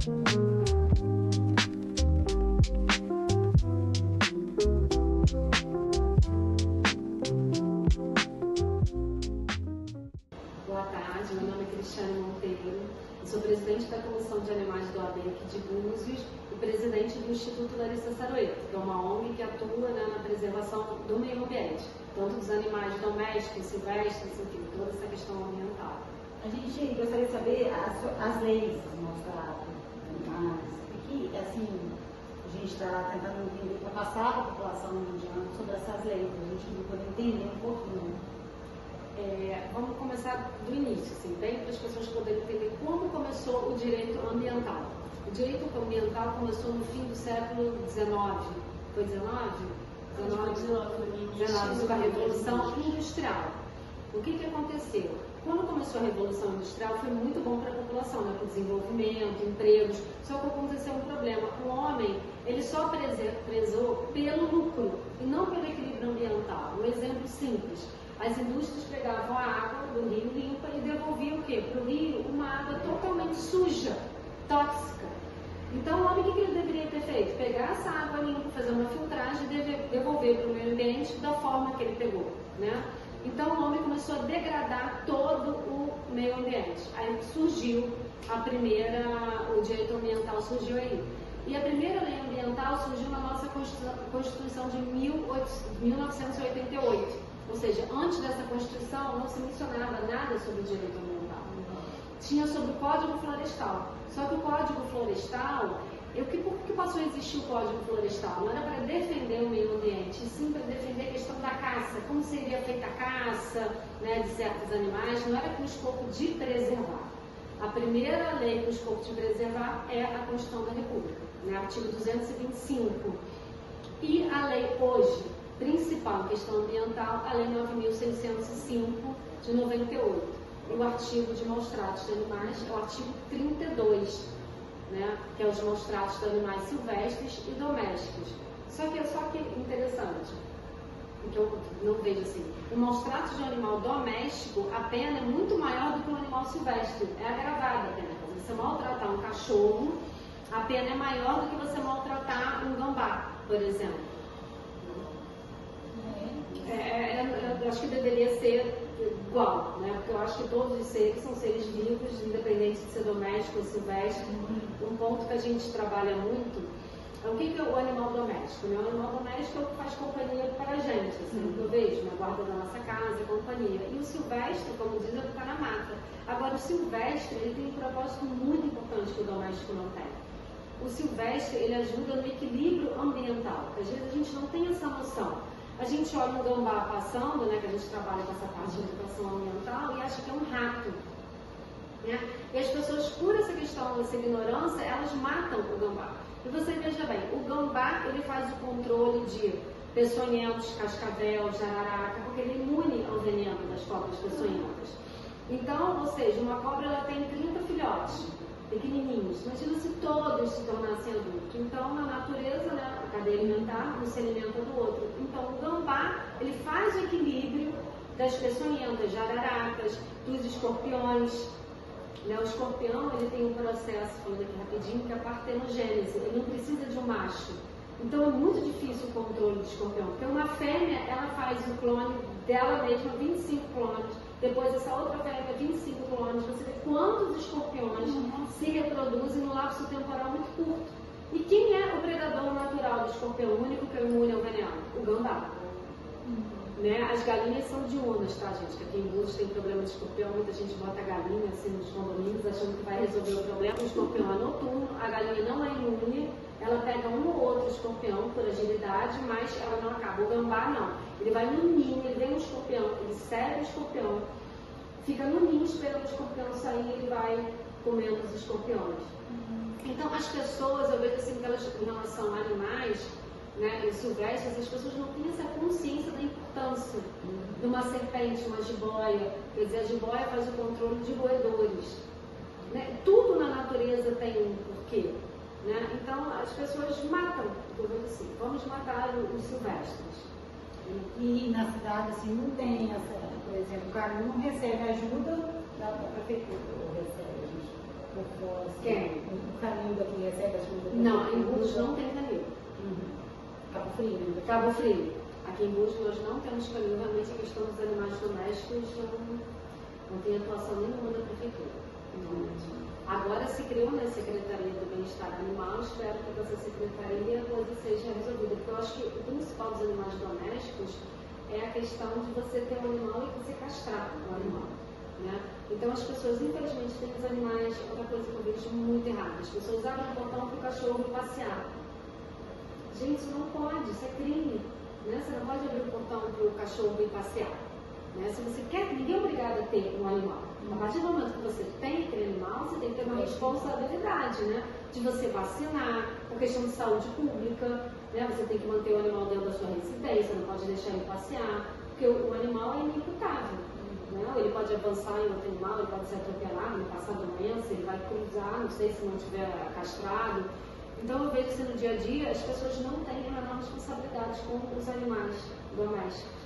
Boa tarde, meu nome é Cristiane Monteiro, sou presidente da Comissão de Animais do AB aqui de Búzios e presidente do Instituto Larissa Saroeto, que é uma ONG que atua na preservação do meio ambiente, tanto dos animais domésticos, silvestres, enfim, toda essa questão ambiental. A gente gostaria de saber as leis dos maus tratos dos animais, porque assim, a gente está tentando entender para passar para a população mundial sobre essas leis, para a gente poder entender um pouquinho. Vamos começar do início, assim, bem para as pessoas poderem entender como começou o direito ambiental. O direito ambiental começou no fim do século XIX. Foi XIX? XIX, com a Revolução Industrial. O que aconteceu? Quando começou a Revolução Industrial, foi muito bom para a população, né? Para o desenvolvimento, empregos. Só que aconteceu um problema. O homem, ele só prezou pelo lucro e não pelo equilíbrio ambiental. Um exemplo simples. As indústrias pegavam a água do rio limpa e devolviam o quê? Para o rio uma água totalmente suja, tóxica. Então o homem, o que ele deveria ter feito? Pegar essa água limpa, fazer uma filtragem e devolver para o meio ambiente da forma que ele pegou, né? Então o homem começou a degradar todo o meio ambiente. Aí surgiu o direito ambiental surgiu aí. E a primeira lei ambiental surgiu na nossa Constituição de 1988. Ou seja, antes dessa Constituição não se mencionava nada sobre o direito ambiental. Tinha sobre o Código Florestal. Só que o Código Florestal, por que passou a existir o Código Florestal? Não era para defender o meio ambiente, sim para defender a questão da caça, como seria feita a caça, né, de certos animais, não era com o escopo de preservar. A primeira lei com o escopo de preservar é a Constituição da República, né, artigo 225. E a lei hoje, principal questão ambiental, a Lei 9.605 de 98. E o artigo de maus tratos de animais é o artigo 32, né, que é os maus tratos de animais silvestres e domésticos. Só que interessante, que eu não vejo assim, o maus tratos de um animal doméstico, a pena é muito maior do que um animal silvestre, é agravada a pena. Quando você maltratar um cachorro, a pena é maior do que você maltratar um gambá, por exemplo. Eu acho que deveria ser igual, né? Porque eu acho que todos os seres são seres vivos, independente de ser doméstico ou silvestre. Um ponto que a gente trabalha muito é o que é o animal doméstico, né? O animal doméstico é o que faz companhia para a gente, assim, que eu vejo, na guarda da nossa casa, companhia. E o silvestre, como diz, é o que está na mata. Agora, o silvestre, ele tem um propósito muito importante que o doméstico não tem. O silvestre, ele ajuda no equilíbrio ambiental. Às vezes a gente não tem essa noção. A gente olha um gambá passando, né, que a gente trabalha com essa parte de educação ambiental, e acha que é um rato, né? E as pessoas, por essa questão, essa ignorância, elas matam o gambá. E você veja bem, o gambá, ele faz o controle de peçonhentos, cascavel, jararaca, porque ele é imune ao veneno das cobras peçonhentas. Então, ou seja, uma cobra ela tem 30 filhotes, pequenininhos. Imagina se todos se tornassem adultos. Então, na natureza, né, a cadeia alimentar, um se alimenta do outro. Então, o gambá, ele faz o equilíbrio das peçonhentas, jararacas, dos escorpiões. Né? O escorpião, ele tem um processo, falando aqui rapidinho, que é a partenogênese. Ele não precisa de um macho. Então, é muito difícil o controle do escorpião. Porque uma fêmea, ela faz o clone dela mesma, 25 clones. Depois, essa outra fêmea, 25 clones. Você vê quantos escorpiões se reproduzem no lapso temporal muito curto. E quem é o predador natural do escorpião? O único que é imune ao veneno? O gambá. Né? As galinhas são diurnas, tá, gente? Que aqui em Búzios tem problema de escorpião, muita gente bota a galinha assim nos condomínios achando que vai resolver o problema. O escorpião é noturno, a galinha não é imune, ela pega um ou outro escorpião por agilidade, mas ela não acaba. O gambá não. Ele vai no ninho, ele vem um escorpião, ele segue o escorpião, fica no ninho esperando o escorpião sair e ele vai comendo os escorpiões. Então, as pessoas, eu vejo assim que elas, em relação a animais, né, e silvestres, as pessoas não têm essa consciência da importância de uma serpente, uma jiboia. Quer dizer, a jiboia faz o controle de roedores. Né? Tudo na natureza tem um porquê. Né? Então, as pessoas matam, eu vejo assim, vamos matar os silvestres. E na cidade, assim, não tem essa, por exemplo, o cara não recebe ajuda da prefeitura, ou recebe, por fora? Assim, Quem? O canil daqui recebe as coisas? Não, em Búzios não tem canil. Cabo Frio, né? Cabo Frio. Aqui em Búzios nós não temos canil, realmente a questão dos animais domésticos não tem atuação nenhuma da prefeitura. Agora se criou a Secretaria do Bem-Estar Animal, espero que com essa secretaria a coisa seja resolvida, porque eu acho que o principal dos animais domésticos é a questão de você ter um animal e você castrar o animal. Né? Então as pessoas, infelizmente, têm os animais, outra coisa que eu vejo muito errada, as pessoas abrem o portão para o cachorro ir passear. Gente, isso não pode, isso é crime. Né? Você não pode abrir o portão para o cachorro ir passear. Né? Se você quer, ninguém é obrigado a ter um animal. A partir do momento que você tem aquele animal, você tem que ter uma responsabilidade, né? De você vacinar, por questão de saúde pública, né? Você tem que manter o animal dentro da sua residência, não pode deixar ele passear, porque o animal é inimputável. Né? Ele pode avançar em outro animal, ele pode ser atropelado, no passar da doença, ele vai cruzar, não sei se não estiver castrado. Então eu vejo que no dia a dia as pessoas não têm a menor responsabilidade com os animais domésticos.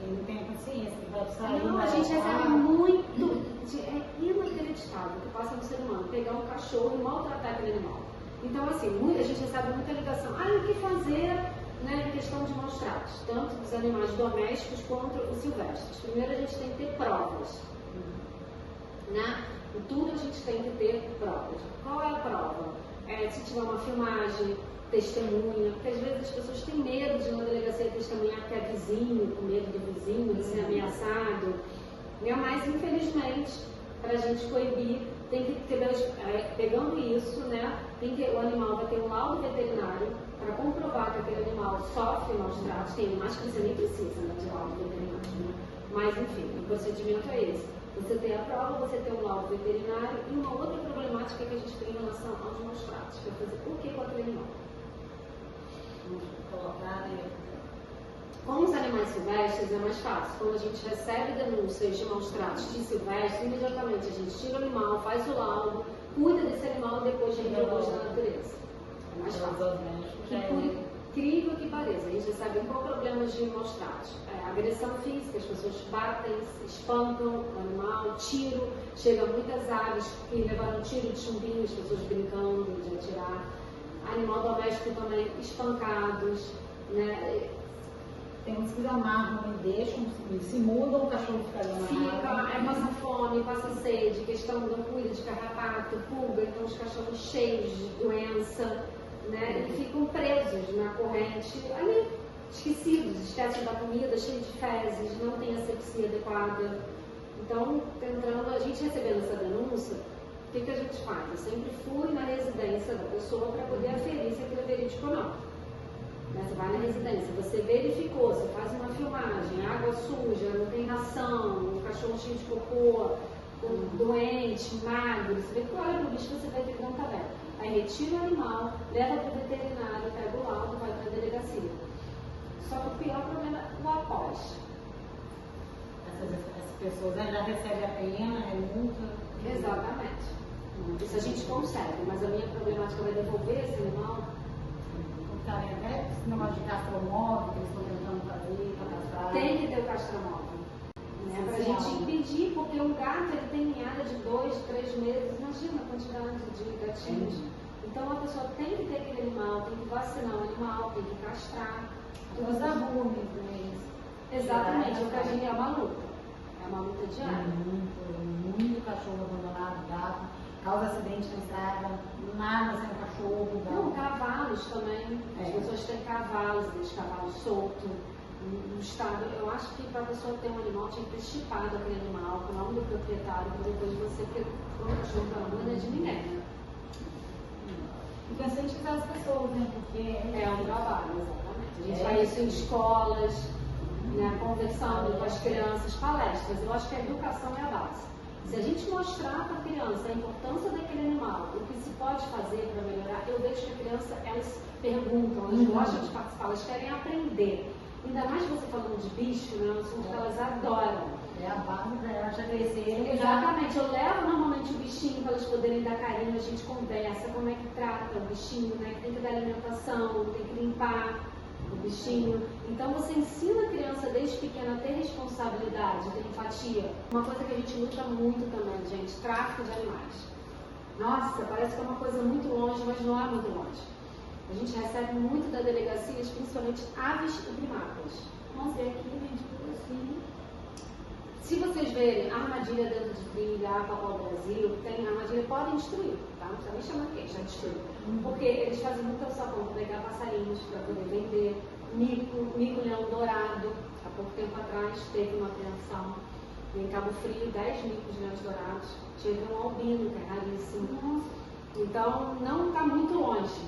Ele tem a consciência que vai sair. Não, a gente recebe muito. É inacreditável o que passa no ser humano. Pegar um cachorro e maltratar aquele animal. Então, assim, a gente recebe muita ligação. O que fazer, né, em questão de maus tratos, tanto dos animais domésticos quanto os silvestres? Primeiro, a gente tem que ter provas. Né? Em tudo a gente tem que ter provas. Qual é a prova? Se tiver uma filmagem, testemunha, porque às vezes as pessoas têm medo de ir na delegacia testemunhar porque é vizinho, com medo do vizinho, de ser ameaçado. Mas, infelizmente, para a gente coibir, tem que ter, pegando isso, né, o animal vai ter um laudo veterinário para comprovar que aquele animal sofre maus tratos. Tem animais que você nem precisa, né, de laudo veterinário. Né? Mas, enfim, o procedimento é esse. Você tem a prova, você tem um laudo veterinário e uma outra problemática que a gente tem em relação aos maus tratos, que é fazer o que com aquele animal. Com os animais silvestres é mais fácil. Quando a gente recebe denúncias de maus tratos de silvestres, imediatamente a gente tira o animal, faz o laudo, cuida desse animal e depois reproduz na natureza. É mais fácil. E por incrível que pareça, a gente recebe um pouco problemas de maus tratos. Agressão física, as pessoas batem, espancam o animal, tiro, chega muitas aves que levaram tiro de chumbinho, as pessoas brincando de atirar. Animal doméstico também, espancados, né? Tem uns que amarram e deixam, se mudam, o cachorro fica amarrado. Passa fome, passa sede, questão do cuida de carrapato, pulga, então os cachorros cheios de doença, né? E ficam presos na corrente, ali, esquecidos, esquecem da comida, cheios de fezes, não tem asepsia adequada. Então, a gente recebendo essa denúncia, o que a gente faz? Eu sempre fui na residência da pessoa para poder aferir se aquilo é verídico ou não. Você vai na residência, você verificou, você faz uma filmagem, água suja, não tem ração, um cachorro cheio de cocô, doente, magro, você vê que olha no bicho, você vai ver que não está bem. Aí retira o animal, leva para o veterinário, pega o laudo, vai para a delegacia. Só que o pior problema é o após. Essas pessoas já recebem a pena, é multa. Exatamente. Isso a gente consegue, mas a minha problemática vai devolver esse animal. Até esse negócio de castromóvel que eles estão tentando fazer para castrar. Tem que ter o castromóvel. Né? Para a gente impedir, porque o gato ele tem ninhada de 2, 3 meses, imagina a quantidade de gatinhos. Então a pessoa tem que ter aquele animal, tem que vacinar o animal, tem que castrar. Os arrumes, né? Exatamente, o que é uma luta. É uma luta diária. Muito cachorro abandonado, gato, causa acidente na estrada, nada sem cachorro. Não, cavalos também. As pessoas têm cavalos, deixam cavalo solto. No estado, eu acho que para a pessoa ter um animal tinha que ter chipado aquele animal com o nome do proprietário, para depois você ter um cachorro pela rua, não é de ninguém, né? E conscientizar as pessoas, né? Porque é um trabalho, exatamente. A gente faz isso em escolas, né, conversando com as crianças, palestras. Eu acho que a educação é a base. Se a gente mostrar para a criança a importância daquele animal, o que se pode fazer para melhorar, eu vejo que a criança, elas perguntam, elas gostam de participar, elas querem aprender. Ainda mais você falando de bicho, né? É um assunto que elas adoram. É a base para elas já crescerem. Exatamente. Eu levo normalmente o bichinho para elas poderem dar carinho, a gente conversa como é que trata o bichinho, né? Tem que dar alimentação, tem que limpar o bichinho. Então você ensina a criança desde pequena a ter responsabilidade, a ter empatia. Uma coisa que a gente luta muito também, gente, tráfico de animais. Nossa, parece que é uma coisa muito longe, mas não é muito longe. A gente recebe muito da delegacia, principalmente aves e primatas. Nossa, e aqui, gente, assim. Se vocês verem armadilha dentro de trilha, Aquapau Brasil, tem armadilha, podem destruir, tá? Não precisa nem chamar quem já destruiu. Porque eles fazem muita sapão para pegar passarinhos, para poder vender. Mico-leão dourado, há pouco tempo atrás teve uma apreensão. Em Cabo Frio, 10 micos-leões dourados. Teve um albino, que é raríssimo. Então, não está muito longe.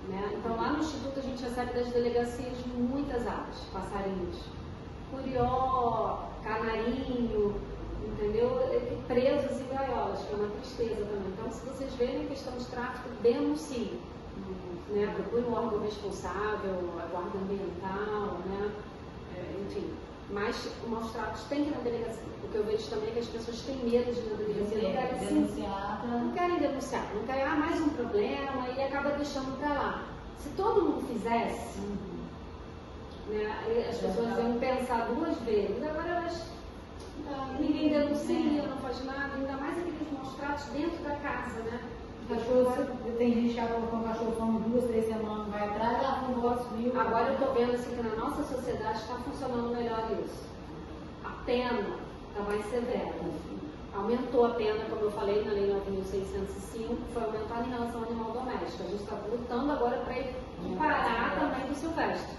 Né? Então, lá no Instituto, a gente recebe das delegacias muitas aves, passarinhos. Curió, canarinho, entendeu? Presos em gaiolas, que é uma tristeza também. Então, se vocês verem a questão de tráfico, denunciem. Né? Procure um órgão responsável, a guarda ambiental, né? Enfim. Mas o maus tratos tem que ir na delegacia. O que eu vejo também é que as pessoas têm medo de ir na delegacia, não querem denunciar, não querem, mais um problema, e acaba deixando para lá. Se todo mundo fizesse, né, as pessoas iam pensar 2 vezes. Agora elas, ninguém denuncia, não faz nada, ainda mais aqueles maus tratos dentro da casa, né? Cachorro, tem gente que já colocou um cachorro fome 2, 3 semanas, vai atrás, ela não gosta de mil. Agora eu estou vendo assim, que na nossa sociedade está funcionando melhor isso. A pena está mais severa. Aumentou a pena, como eu falei, na Lei 9.605, foi aumentada em relação ao animal doméstico. A gente está lutando agora para equiparar também do silvestre.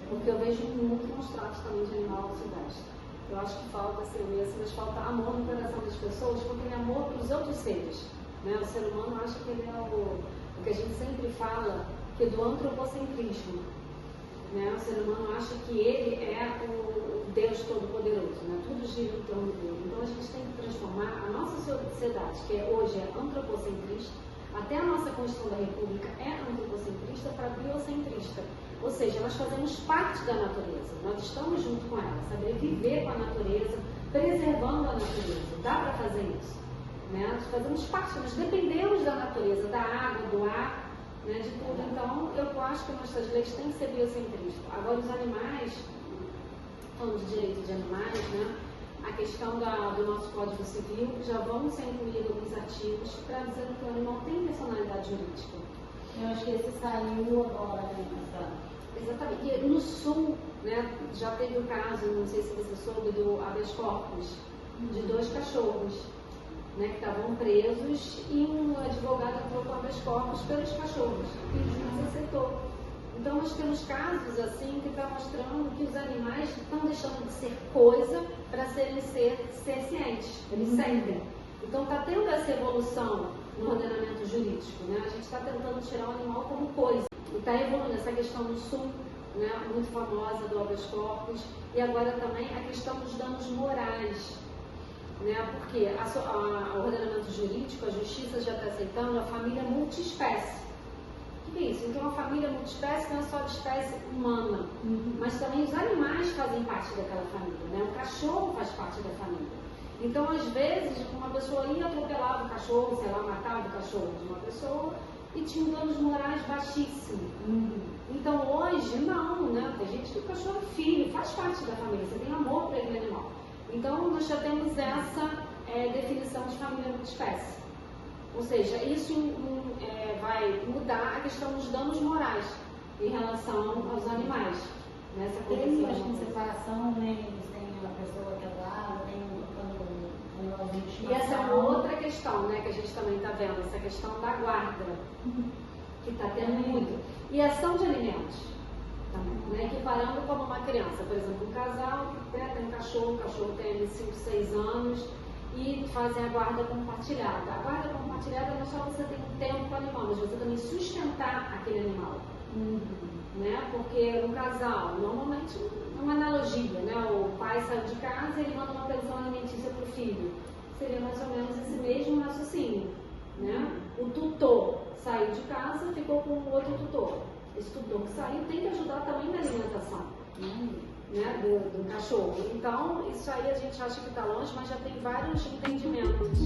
Porque eu vejo muito maus tratos também de animal silvestre. Eu acho que falta assim, mas falta amor no coração das pessoas, porque é amor para os outros seres. Né? O ser humano acha que ele é o que a gente sempre fala, que é do antropocentrismo. Né? O ser humano acha que ele é o Deus Todo-Poderoso, né? Tudo gira em torno dele. Então a gente tem que transformar a nossa sociedade, que hoje é antropocentrista, até a nossa Constituição da República é antropocentrista para biocentrista. Ou seja, nós fazemos parte da natureza, nós estamos junto com ela, saber viver com a natureza, preservando a natureza. Dá para fazer isso. Né? Nós fazemos parte, nós dependemos da natureza, da água, do ar, né? De tudo. Então, eu acho que nossas leis têm que ser biocentristas. Agora, os animais, falando de direito de animais, né? A questão do nosso Código Civil, já vão ser incluídos alguns artigos para dizer que o animal tem personalidade jurídica. Eu acho que esse saiu agora, né? Exatamente. E no Sul, né, já teve o caso, não sei se você soube, do habeas corpus, de 2 cachorros, né, que estavam presos, e um advogado entrou com habeas corpus pelos cachorros, e o juiz aceitou. Então, nós temos casos assim que estão mostrando que os animais estão deixando de ser coisa para ser cientes, eles sentem. Então, está tendo essa evolução no ordenamento jurídico, né? A gente está tentando tirar o animal como coisa. E está evoluindo essa questão no Sul, né, muito famosa do habeas corpus, e agora também a questão dos danos morais. Né, porque o ordenamento jurídico, a justiça já está aceitando a família multiespécie. O que é isso? Então, a família multiespécie não é só de espécie humana, mas também os animais fazem parte daquela família. Né? O cachorro faz parte da família. Então, às vezes, uma pessoa ia atropelava o cachorro, sei lá, matava o cachorro de uma pessoa e tinha danos morais baixíssimos. Então, hoje, não, né? Tem gente que o cachorro é filho, faz parte da família, você tem amor para aquele animal. Então, nós já temos essa definição de família multiespécie. Ou seja, isso vai mudar a questão dos danos morais em relação aos animais. Nessa Tem, acho que em separação, né? Eles têm uma pessoa que é lá, tem e essa é uma outra questão, né, que a gente também está vendo, essa questão da guarda, que está tendo muito. E ação de alimentos. Né, equiparando como uma criança, por exemplo, um casal que tem um cachorro, o cachorro tem 5, 6 anos e fazem a guarda compartilhada. A guarda compartilhada não é só você ter um tempo com o animal, mas você também sustentar aquele animal. Né? Porque um casal, normalmente, uma analogia, né? O pai saiu de casa e ele manda uma pensão alimentícia para o filho. Seria mais ou menos esse mesmo raciocínio. Né? O tutor saiu de casa e ficou com o outro tutor. Esse tutor que saiu tem que ajudar também na alimentação, né, do cachorro. Então, isso aí a gente acha que está longe, mas já tem vários entendimentos.